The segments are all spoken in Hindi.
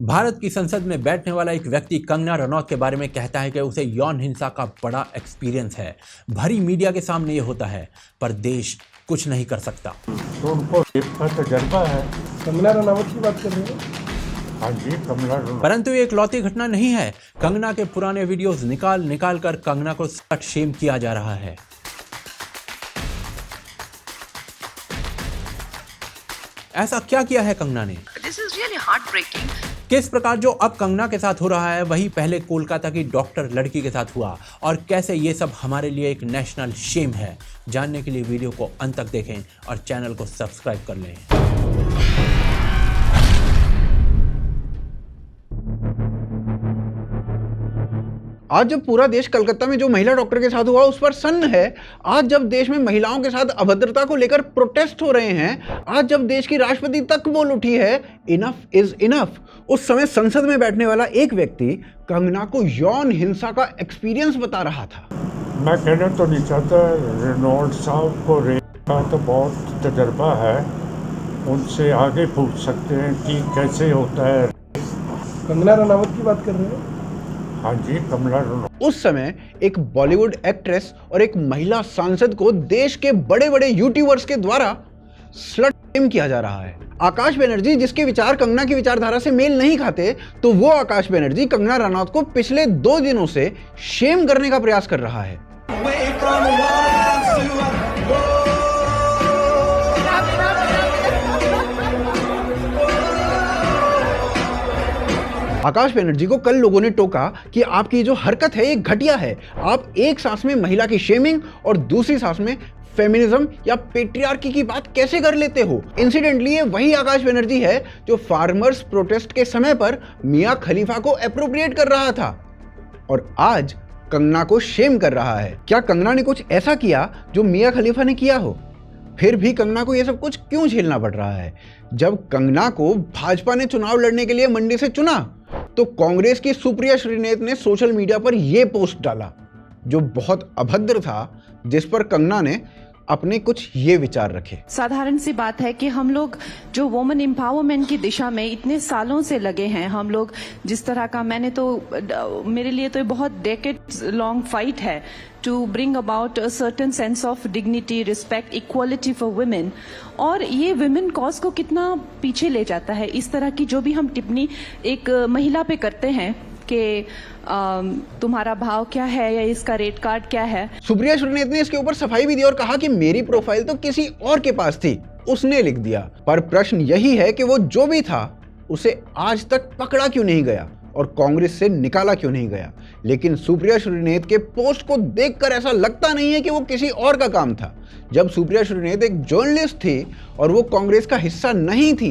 भारत की संसद में बैठने वाला एक व्यक्ति कंगना रनौत के बारे में कहता है कि उसे यौन हिंसा का बड़ा एक्सपीरियंस है। भरी मीडिया के सामने ये होता है, पर देश कुछ नहीं कर सकता। तो उनको रेप का तजर्बा है। कंगना रनावत की बात कर रहे हैं? हाँ जी, कंगना रनावत। परंतु ये इकलौती घटना नहीं है। कंगना के पुराने वीडियोस निकाल कर कंगना को स्लट शेम किया जा रहा है। ऐसा क्या किया है कंगना ने? This is really heartbreaking. किस प्रकार जो अब कंगना के साथ हो रहा है वही पहले कोलकाता की डॉक्टर लड़की के साथ हुआ, और कैसे ये सब हमारे लिए एक नेशनल शेम है। जानने के लिए वीडियो को अंत तक देखें और चैनल को सब्सक्राइब कर लें। आज जब पूरा देश कलकत्ता में जो महिला डॉक्टर के साथ हुआ उस पर सन्न है, आज जब देश में महिलाओं के साथ अभद्रता को लेकर प्रोटेस्ट हो रहे हैं, आज जब देश की राष्ट्रपति तक बोल उठी है इनफ इज इनफ, उस समय संसद में बैठने वाला एक व्यक्ति कंगना को यौन हिंसा का एक्सपीरियंस बता रहा था। मैं कहना तो नहीं चाहता, रेनॉल्ड साहब को रेप का तो बहुत तजर्बा है, उनसे आगे पूछ सकते हैं कि कैसे होता है। कंगना रनावत की बात कर रहे हैं? हाँ जी, कंगना रनावत। उस समय एक बॉलीवुड एक्ट्रेस और एक महिला सांसद को देश के बड़े बड़े यूट्यूबर्स के द्वारा स्लट शेम किया जा रहा है। आकाश बनर्जी, जिसके विचार कंगना की विचारधारा से मेल नहीं खाते, तो वो आकाश बनर्जी कंगना रनौत को पिछले 2 दिनों से शेम करने का प्रयास कर रहा है। आकाश बनर्जी को कल लोगों ने टोका कि आपकी जो हरकत है ये घटिया है। आप एक सांस में महिला की शेमिंग और दूसरी सांस में फेमिनिज्म या पेट्रियार्की की बात कैसे कर लेते हो। इंसिडेंटली ये वही आकाश बनर्जी है जो फार्मर्स प्रोटेस्ट के समय पर मियां खलीफा को एप्रोप्रिएट कर रहा था और आज कंगना को शेम कर रहा है। क्या कंगना ने कुछ ऐसा किया जो मियां खलीफा ने किया हो? फिर भी कंगना को यह सब कुछ क्यों झेलना पड़ रहा है? जब कंगना को भाजपा ने चुनाव लड़ने के लिए मंडी से चुना तो कांग्रेस की सुप्रिया श्रीनेत ने सोशल मीडिया पर यह पोस्ट डाला जो बहुत अभद्र था, जिस पर कंगना ने अपने कुछ ये विचार रखे। साधारण सी बात है कि हम लोग जो वुमेन एम्पावरमेंट की दिशा में इतने सालों से लगे हैं, हम लोग जिस तरह का, मेरे लिए तो ये बहुत डेकेड्स लॉन्ग फाइट है to bring about a certain sense of dignity, respect, equality for women. और ये वुमेन कॉज को कितना पीछे ले जाता है। इस तरह की जो भी हम टिप्पणी एक महिला पे करते हैं कि तुम्हारा भाव क्या है या इसका रेट कार्ड क्या है। सुप्रिया श्रीनेत ने इसके ऊपर सफाई भी दी और कहा कि मेरी प्रोफाइल तो किसी और के पास थी, उसने लिख दिया। पर प्रश्न यही है कि वो जो भी था उसे आज तक पकड़ा क्यों नहीं गया और कांग्रेस से निकाला क्यों नहीं गया। लेकिन सुप्रिया श्रीनेत के पोस्ट को देखकर ऐसा लगता नहीं है कि वो किसी और का काम था। जब सुप्रिया श्रीनेत एक जर्नलिस्ट थी और वो कांग्रेस का हिस्सा नहीं थी,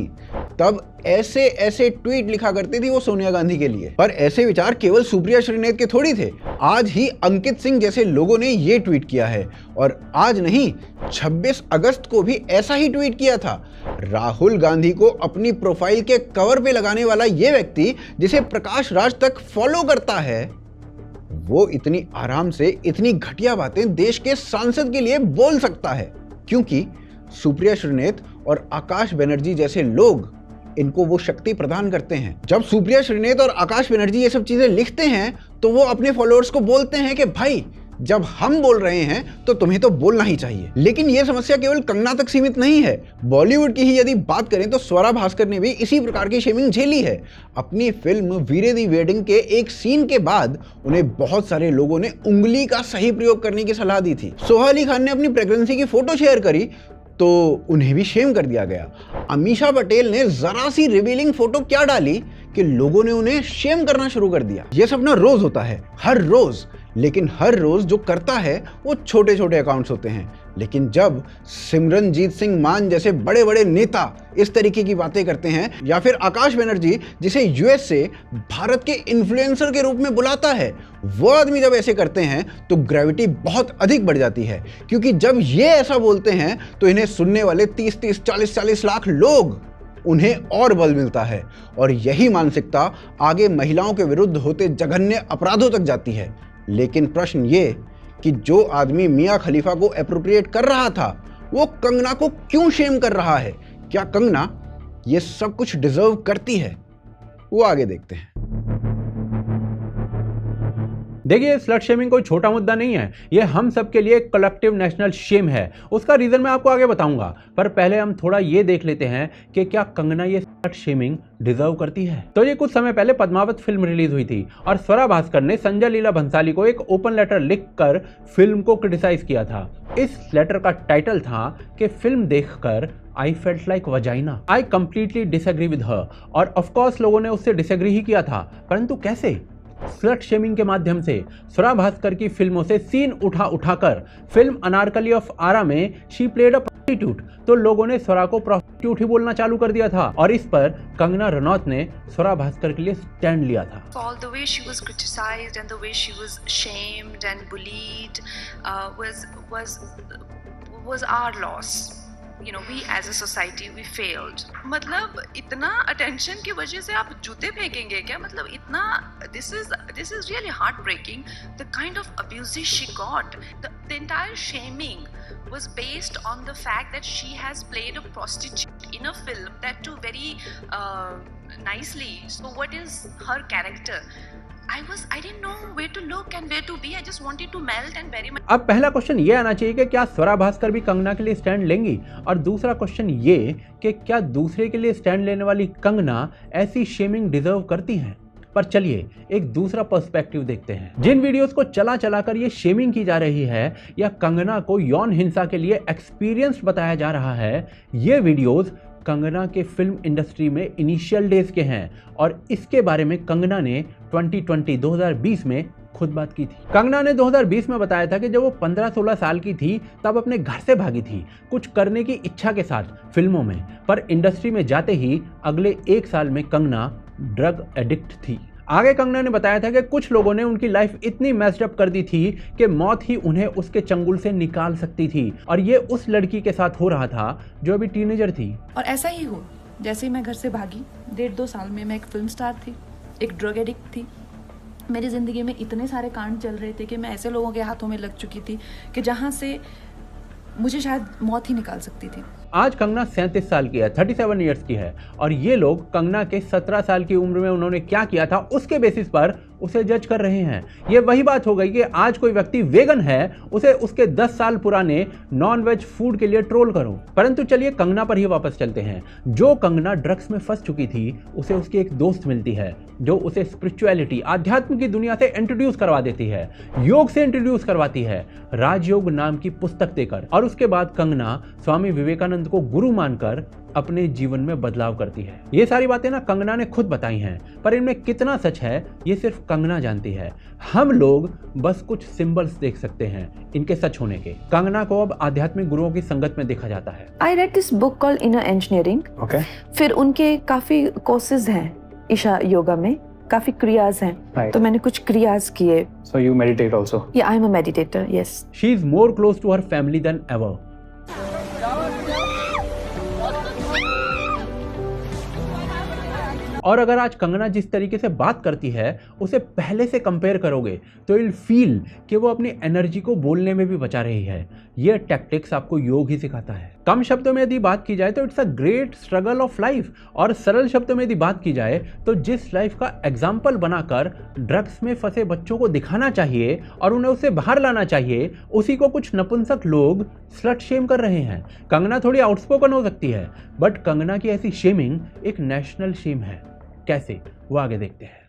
तब ऐसे ऐसे ट्वीट लिखा करती थी वो सोनिया गांधी के लिए। पर ऐसे विचार केवल सुप्रिया श्रीनेत के थोड़ी थे। आज ही अंकित सिंह जैसे लोगों ने ये ट्वीट किया है, और आज नहीं 26 अगस्त को भी ऐसा ही ट्वीट किया था। राहुल गांधी को अपनी प्रोफाइल के कवर पे लगाने वाला ये व्यक्ति, जिसे प्रकाश राज तक फॉलो करता है, वो इतनी आराम से इतनी घटिया बातें देश के सांसद के लिए बोल सकता है, क्योंकि सुप्रिया श्रीनेत और आकाश बनर्जी जैसे लोग इनको वो शक्ति प्रदान करते हैं। जब सुप्रिया श्रीनेत और आकाश बनर्जी ये सब चीजें लिखते हैं तो वो अपने फॉलोअर्स को बोलते हैं कि भाई जब हम बोल रहे हैं तो तुम्हें तो बोलना ही चाहिए। लेकिन यह समस्या केवल कंगना तक सीमित नहीं है। बॉलीवुड की ही यदि बात करें तो स्वरा भास्कर ने भी इसी प्रकार की शेमिंग झेली है। अपनी फिल्म वीरे दी वेडिंग के एक सीन के बाद उन्हें बहुत सारे लोगों ने उंगली का सही प्रयोग करने की सलाह दी थी। सोहा अली खान ने अपनी प्रेगनेंसी की फोटो शेयर करी तो उन्हें भी शेम कर दिया गया। अमीषा पटेल ने जरा सी रिवीलिंग फोटो क्या डाली कि लोगों ने उन्हें शेम करना शुरू कर दिया। यह सब ना रोज होता है, हर रोज। लेकिन हर रोज जो करता है वो छोटे छोटे अकाउंट्स होते हैं। लेकिन जब सिमरनजीत सिंह मान जैसे बड़े बड़े नेता इस तरीके की बातें करते हैं, या फिर आकाश बनर्जी जिसे यूएस से भारत के इन्फ्लुएंसर के रूप में बुलाता है, वो आदमी जब ऐसे करते हैं तो ग्रेविटी बहुत अधिक बढ़ जाती है। क्योंकि जब ये ऐसा बोलते हैं तो इन्हें सुनने वाले 30-30, 40-40 लाख लोग, उन्हें और बल मिलता है। और यही मानसिकता आगे महिलाओं के विरुद्ध होते जघन्य अपराधों तक जाती है। लेकिन प्रश्न ये कि जो आदमी मियां खलीफा को एप्रोप्रिएट कर रहा था, वो कंगना को क्यों शेम कर रहा है? क्या कंगना ये सब कुछ डिजर्व करती है? वो आगे देखते हैं। देखिए, स्लट शेमिंग कोई छोटा मुद्दा नहीं है, ये हम सब के लिए एक कलेक्टिव नेशनल शेम है। उसका रीजन मैं आपको आगे बताऊंगा, पर पहले हम थोड़ा ये देख लेते हैं कि क्या कंगना ये स्लट शेमिंग डिजर्व करती है। तो ये कुछ समय पहले पद्मावत फिल्म रिलीज हुई थी और स्वरा भास्कर ने संजय लीला भंसाली को एक ओपन लेटर लिखकर फिल्म को क्रिटिसाइज किया था। इस लेटर का टाइटल था कि फिल्म देखकर I felt like vagina, I completely disagree with her. और ऑफकोर्स लोगों ने उससे डिसएग्री ही किया था, परंतु कैसे? स्लट शेमिंग के माध्यम से। स्वरा भास्कर की फिल्मों से सीन उठाकर फिल्म अनारकली ऑफ आरा में शी प्लेड अ प्रोस्टिट्यूट, तो लोगों ने स्वरा को प्रोस्टिट्यूट ही बोलना चालू कर दिया था और इस पर कंगना रनौत ने स्वरा भास्कर के लिए स्टैंड लिया था। All the way she was criticized and the way she was shamed and bullied was our loss. You know, we as a society we failed. मतलब इतना attention की वजह से आप जूते फेंकेंगे क्या? मतलब इतना this is really heartbreaking. The kind of abuses she got, the entire shaming was based on the fact that she has played a prostitute in a film, that too very nicely. So what is her character? I didn't know where to look and where to be. I just wanted to melt and bury my. अब पहला क्वेश्चन ये आना चाहिए कि क्या स्वरा भास्कर भी कंगना के लिए स्टैंड लेंगी, और दूसरा क्वेश्चन ये कि क्या दूसरे के लिए स्टैंड लेने वाली कंगना ऐसी शेमिंग डिजर्व करती हैं। पर चलिए एक दूसरा पर्सपेक्टिव देखते हैं। जिन वीडियोस को चला कर ये शेमिंग की जा रही है या कंगना को यौन हिंसा के लिए एक्सपीरियंस्ड बताया जा रहा है, ये वीडियोस कंगना के फिल्म इंडस्ट्री में इनिशियल डेज के हैं और इसके बारे में कंगना ने 2020 में खुद बात की थी। कंगना ने 2020 में बताया था कि जब वो 15-16 साल की थी तब अपने घर से भागी थी कुछ करने की इच्छा के साथ फिल्मों में, पर इंडस्ट्री में जाते ही अगले 1 साल में कंगना ड्रग एडिक्ट थी। आगे कंगना ने बताया था कि कुछ लोगों ने उनकी लाइफ इतनी मैस्ड अप कर दी थी कि मौत ही उन्हें उसके चंगुल से निकाल सकती थी, और ये उस लड़की के साथ हो रहा था जो अभी टीनेजर थी। और ऐसा ही हुआ, जैसे ही मैं घर से भागी 1.5-2 साल में मैं एक फिल्म स्टार थी, एक ड्रग एडिक्ट थी। मेरी ज़िंदगी में इतने सारे कांड चल रहे थे कि मैं ऐसे लोगों के हाथों में लग चुकी थी कि जहाँ से मुझे शायद मौत ही निकाल सकती थी। आज कंगना 37 साल की है, 37 ईयर्स की है, और ये लोग कंगना के 17 साल की उम्र में उन्होंने क्या किया था उसके बेसिस पर उसे जज कर रहे हैं। ये वही बात हो गई कि आज कोई व्यक्ति वेगन है, उसे उसके 10 साल पुराने नॉन वेज फूड के लिए ट्रोल करो। परंतु चलिए कंगना पर ही वापस चलते हैं। जो कंगना ड्रग्स में फंस चुकी थी उसे उसकी एक दोस्त मिलती है जो उसे स्पिरिचुअलिटी, आध्यात्म की दुनिया से इंट्रोड्यूस करवा देती है, योग से इंट्रोड्यूस करवाती है, राजयोग नाम की पुस्तक देकर, और उसके बाद कंगना स्वामी विवेकानंद को गुरु मानकर अपने जीवन में बदलाव करती है। ये सारी बातें ना कंगना ने खुद बताई हैं, पर इनमें कितना सच है ये सिर्फ कंगना जानती है। हम लोग बस कुछ सिंबल्स देख सकते हैं इनके सच होने के। कंगना को अब आध्यात्मिक गुरुओं की संगत में देखा जाता है। I read this book called Inner Engineering. Okay. फिर उनके काफी कोर्सेज हैं ईशा योगा में, काफी क्रियाज हैं, Right. तो मैंने कुछ क्रियाज किए। So you meditate also? Yeah, I'm a meditator. Yes. She is more close to her family than ever. और अगर आज कंगना जिस तरीके से बात करती है उसे पहले से कंपेयर करोगे तो you'll फील कि वो अपनी एनर्जी को बोलने में भी बचा रही है। ये टैक्टिक्स आपको योग ही सिखाता है। कम शब्दों में यदि बात की जाए तो it's a great struggle of life, और सरल शब्दों में यदि बात की जाए तो जिस लाइफ का एग्जाम्पल बनाकर ड्रग्स में फंसे बच्चों को दिखाना चाहिए और उन्हें उससे बाहर लाना चाहिए, उसी को कुछ नपुंसक लोग स्लट शेम कर रहे हैं। कंगना थोड़ी आउटस्पोकन हो सकती है, बट कंगना की ऐसी शेमिंग एक नेशनल शेम है। कैसे, वो आगे देखते हैं।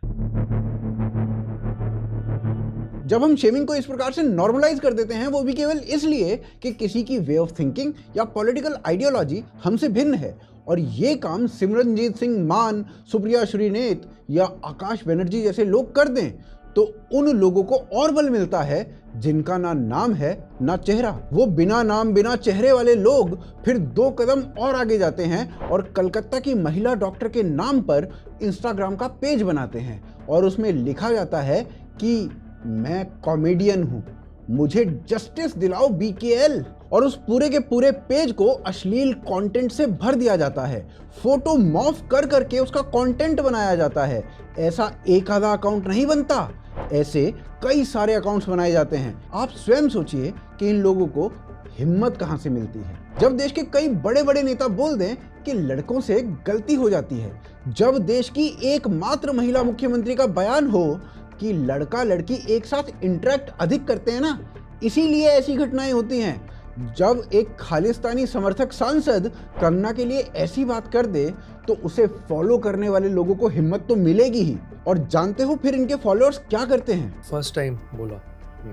जब हम शेमिंग को इस प्रकार से नॉर्मलाइज कर देते हैं, वो भी केवल इसलिए कि किसी की वे ऑफ थिंकिंग या पॉलिटिकल आइडियोलॉजी हमसे भिन्न है, और ये काम सिमरनजीत सिंह मान, सुप्रिया श्रीनेत या आकाश बनर्जी जैसे लोग कर दें तो उन लोगों को और बल मिलता है जिनका ना नाम है ना चेहरा। वो बिना नाम बिना चेहरे वाले लोग फिर 2 कदम और आगे जाते हैं और कलकत्ता की महिला डॉक्टर के नाम पर इंस्टाग्राम का पेज बनाते हैं और उसमें लिखा जाता है कि मैं कॉमेडियन हूँ, मुझे जस्टिस दिलाओ BKL, और उस पूरे के पूरे पेज को अश्लील कंटेंट से भर दिया जाता है। फोटो मॉर्फ कर करके उसका कंटेंट बनाया जाता है। ऐसा एक आधा अकाउंट नहीं बनता, ऐसे कई सारे अकाउंट्स बनाए जाते हैं। आप स्वयं सोचिए कि इन लोगों को हिम्मत कहां से मिलती है। जब देश के कई बड़े बड़े नेता बोल दें कि लड़कों से गलती हो जाती है, जब देश की एकमात्र महिला मुख्यमंत्री का बयान हो कि लड़का लड़की एक साथ इंटरेक्ट अधिक करते हैं ना, इसीलिए ऐसी घटनाएं होती हैं, जब एक खालिस्तानी समर्थक सांसद कंगना के लिए ऐसी बात कर दे तो उसे फॉलो करने वाले लोगों को हिम्मत तो मिलेगी ही। और जानते हो फिर इनके फॉलोअर्स क्या करते हैं? फर्स्ट टाइम बोला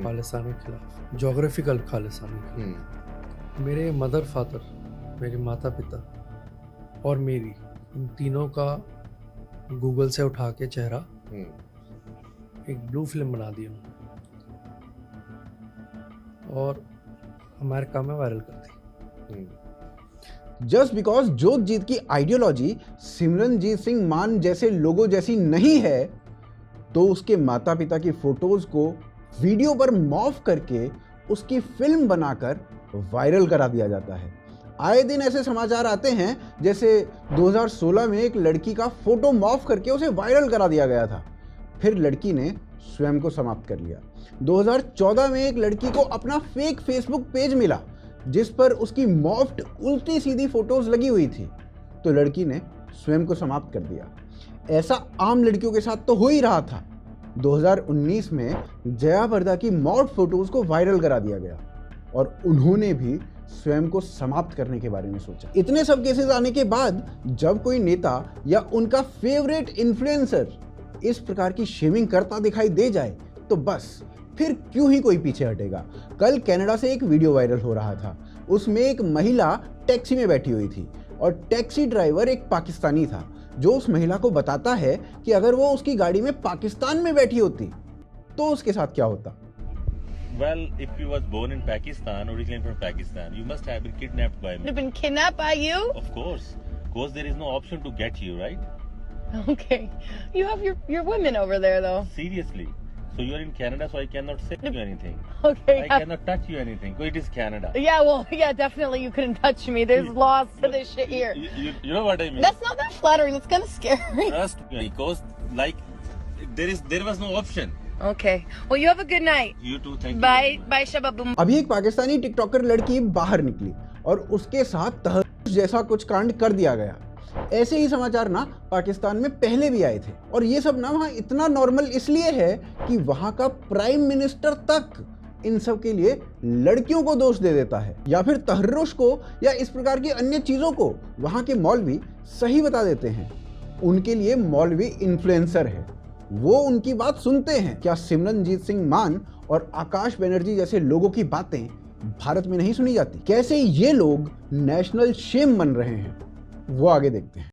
खालिस्तान के खिलाफ, जोग्राफिकल खालिस्तान के खिलाफ। मेरे मदर फादर, मेरे माता पिता और मेरी, इन तीनों का गूगल से उठा के चेहरा एक ब्लू फिल्म बना दी उन्होंने और अमेरिका में वायरल कर दी। जस्ट बिकॉज जोतजीत की आइडियोलॉजी सिमरनजीत सिंह मान जैसे लोगों जैसी नहीं है, तो उसके माता पिता की फोटोज को वीडियो पर मॉर्फ करके उसकी फिल्म बनाकर वायरल करा दिया जाता है। आए दिन ऐसे समाचार आते हैं जैसे 2016 में एक लड़की का फोटो मॉर्फ करके उसे वायरल करा दिया गया था, फिर लड़की ने स्वयं को समाप्त कर लिया। 2014 में एक लड़की को अपना फेक फेसबुक पेज मिला जिस पर उसकी मॉर्फ्ड उल्टी सीधी फोटोज लगी हुई थी, तो लड़की ने स्वयं को समाप्त कर दिया। ऐसा आम लड़कियों के साथ तो हो ही रहा था। 2019 में जया प्रदा की मॉर्फ्ड फोटोज को वायरल करा दिया गया और उन्होंने भी स्वयं को समाप्त करने के बारे में सोचा। इतने सब केसेस आने के बाद जब कोई नेता या उनका फेवरेट इन्फ्लुएंसर इस प्रकार की शेमिंग करता दिखाई दे जाए तो बस फिर क्यों ही कोई पीछे हटेगा। कल कनाडा से एक वीडियो वायरल हो रहा था, उसमें एक महिला टैक्सी में बैठी हुई थी और टैक्सी ड्राइवर एक पाकिस्तानी था जो उस महिला को बताता है कि अगर वो उसकी गाड़ी में पाकिस्तान में बैठी होती तो उसके साथ क्या होता। Well, if you was born in Pakistan, originally from Pakistan, you must have been kidnapped by me. You've been kidnapped by you? Of course. Because there is no option to get you, right? Okay. You have your women over there, though. Seriously. So you are in Canada, so I cannot say you anything. Okay. I cannot touch you anything. Because it is Canada. Yeah, well, yeah, definitely you couldn't touch me. There's laws to this shit here. You know what I mean? That's not that flattering. That's kind of scary. Trust me. Because, like, there was no option. Okay. Well, you have a good night. You too. Thank you. Bye. Bye, Shababoom. अभी एक पाकिस्तानी टिकटॉकर लड़की बाहर निकली और उसके साथ तहरीर जैसा कुछ कांड कर दिया गया। ऐसे ही समाचार ना पाकिस्तान में पहले भी आए थे और ये सब ना वहाँ इतना नॉर्मल इसलिए है कि वहाँ का प्राइम मिनिस्टर तक इन सब के लिए लड़कियों को दोष दे देता है, या फिर तहर्रुश को या इस प्रकार की अन्य चीजों को वहाँ के मौलवी सही बता देते हैं। उनके लिए मौलवी इन्फ्लुएंसर है, वो उनकी बात सुनते हैं। क्या सिमरनजीत सिंह मान और आकाश बनर्जी जैसे लोगों की बातें भारत में नहीं सुनी जाती? कैसे ये लोग नेशनल शेम बन रहे हैं, वो आगे देखते हैं।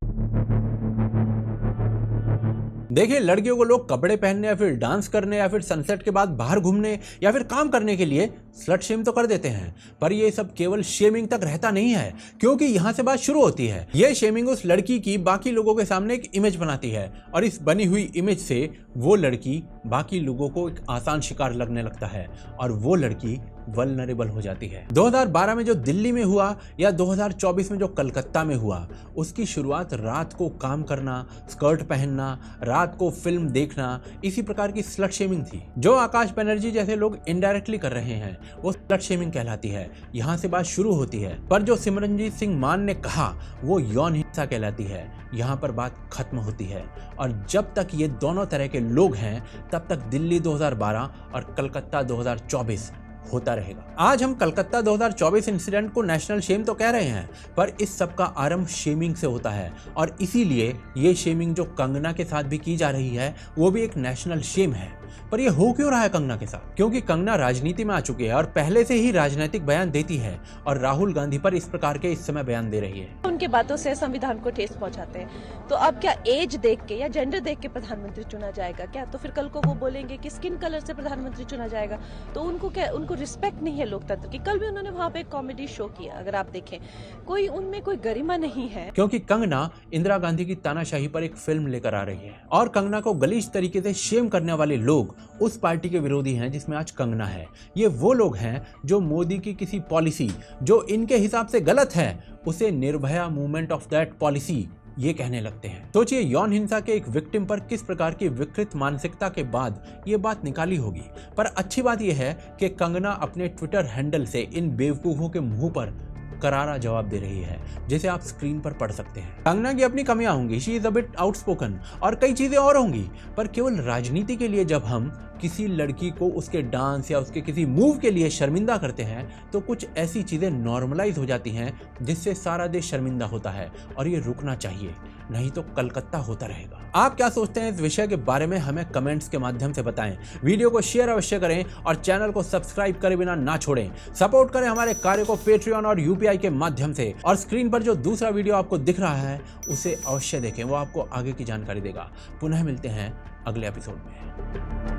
देखिए, लड़कियों को लोग कपड़े पहनने या फिर डांस करने या फिर सनसेट के बाद बाहर घूमने या फिर काम करने के लिए स्लट शेम तो कर देते हैं, पर ये सब केवल शेमिंग तक रहता नहीं है, क्योंकि यहाँ से बात शुरू होती है। ये शेमिंग उस लड़की की बाकी लोगों के सामने एक इमेज बनाती है और इस बनी हुई इमेज से वो लड़की बाकी लोगों को एक आसान शिकार लगने लगता है और वो लड़की वल्नरेबल हो जाती है। 2012 में जो दिल्ली में हुआ या 2024 में जो कलकत्ता में हुआ, उसकी शुरुआत रात को काम करना, स्कर्ट पहनना, रात को फिल्म देखना, इसी प्रकार की स्लट शेमिंग थी। जो आकाश बनर्जी जैसे लोग इनडायरेक्टली कर रहे हैं वो स्लट शेमिंग कहलाती है। यहाँ से बात शुरू होती है, पर जो सिमरनजीत सिंह मान ने कहा वो यौन हिंसा कहलाती है। यहाँ पर बात खत्म होती है और जब तक ये दोनों तरह के लोग हैं तब तक दिल्ली 2012 और कलकत्ता 2024 होता रहेगा। आज हम कलकत्ता 2024 इंसिडेंट को नेशनल शेम तो कह रहे हैं, पर इस सब का आरंभ शेमिंग से होता है और इसीलिए ये शेमिंग जो कंगना के साथ भी की जा रही है वो भी एक नेशनल शेम है। पर ये हो क्यों रहा है कंगना के साथ? क्योंकि कंगना राजनीति में आ चुकी है और पहले से ही राजनीतिक बयान देती है और राहुल गांधी पर इस प्रकार के इस समय बयान दे रही है। उनके बातों से संविधान को ठेस पहुंचाते हैं, तो अब क्या एज देख के या जेंडर देख के प्रधानमंत्री चुना जाएगा क्या? तो फिर कल को वो बोलेंगे कि स्किन कलर से प्रधानमंत्री चुना जाएगा, तो उनको क्या, उनको रिस्पेक्ट नहीं है लोकतंत्र की। कल भी उन्होंने वहाँ पे एक कॉमेडी शो किया, अगर आप देखें कोई उनमें कोई गरिमा नहीं है। क्योंकि कंगना इंदिरा गांधी की तानाशाही पर एक फिल्म लेकर आ रही है और कंगना को गलीज तरीके से शेम करने वाले लोग उस पार्टी के विरोधी हैं जिसमें आज कंगना है। ये वो लोग हैं जो मोदी की किसी पॉलिसी जो इनके हिसाब से गलत है उसे Nirbhaya movement of that policy ये कहने लगते हैं। सोचिए, यौन हिंसा के एक विक्टिम पर किस प्रकार की विकृत मानसिकता के बाद ये बात निकाली होगी। पर अच्छी बात यह है कि कंगना अपने ट्विटर हैंडल से इन बेवकूफों के मुंह पर करारा जवाब दे रही है, जिसे आप स्क्रीन पर पढ़ सकते हैं। कंगना की अपनी कमियां होंगी, she is a bit outspoken, और कई चीजें और होंगी, पर केवल राजनीति के लिए जब हम किसी लड़की को उसके डांस या उसके किसी मूव के लिए शर्मिंदा करते हैं तो कुछ ऐसी चीजें नॉर्मलाइज हो जाती हैं जिससे सारा देश शर्मिंदा होता है, और ये रुकना चाहिए, नहीं तो कलकत्ता होता रहेगा। आप क्या सोचते हैं इस विषय के बारे में, हमें कमेंट्स के माध्यम से बताएं। वीडियो को शेयर अवश्य करें और चैनल को सब्सक्राइब करे बिना ना छोड़ें। सपोर्ट करें हमारे कार्य को पेट्रियन और यूपीआई के माध्यम से, और स्क्रीन पर जो दूसरा वीडियो आपको दिख रहा है उसे अवश्य देखें, वो आपको आगे की जानकारी देगा। पुनः मिलते हैं अगले एपिसोड में।